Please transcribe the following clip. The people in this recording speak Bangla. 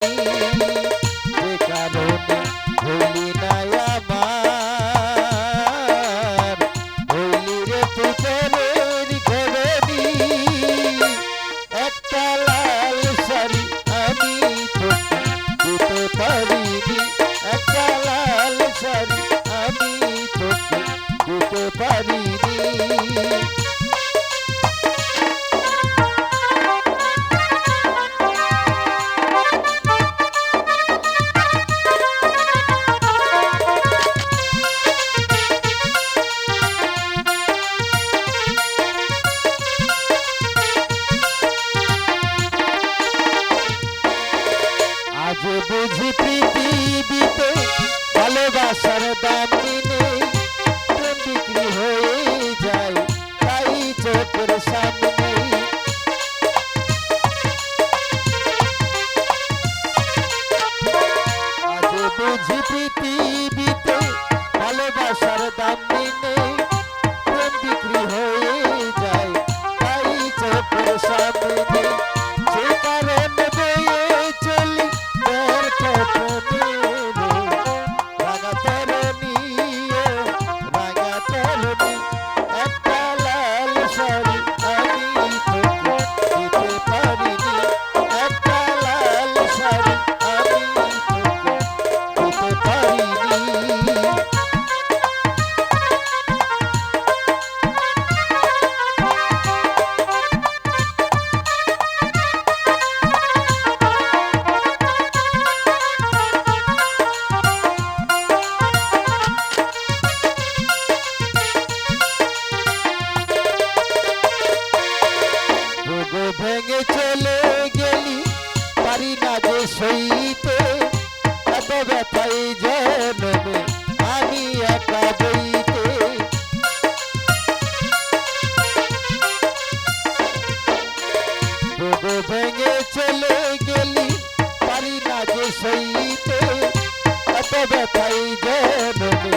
যে কারণে হইলি না আমার, হইলি রে তুই প্রেমের ঘরণী। একটা লাল শাড়ি আমি তোকে দিতে পারিনি, একটা লাল শাড়ি আমি তোকে দিতে পারিনি। আজ বুঝি পৃথিবীতে ভালোবাসার দাম নেই, প্রেম বিক্রি হয়ে যায় তাই চোখের সামনে। আজ বুঝি পৃথিবীতে ভালোবাসার দাম নেই, প্রেম বিক্রি হয়ে যায় তাই চোখের সামনে। যে কারণে বয়ে চলি রাঙা তরণী, রাঙা তরণী। একটা লাল শাড়ি আমি তোকে দিতে পারিনি, একটা লাল শাড়ি আমি তোকে দিতে পারিনি। ভেঙে চলে গেলি পারি না যে সইতে, এত ব্যথাই জন্মে আমি একা বইতে। ভেঙে চলে গেলি পারি না যে সইতে, এত ব্যথাই জন্মে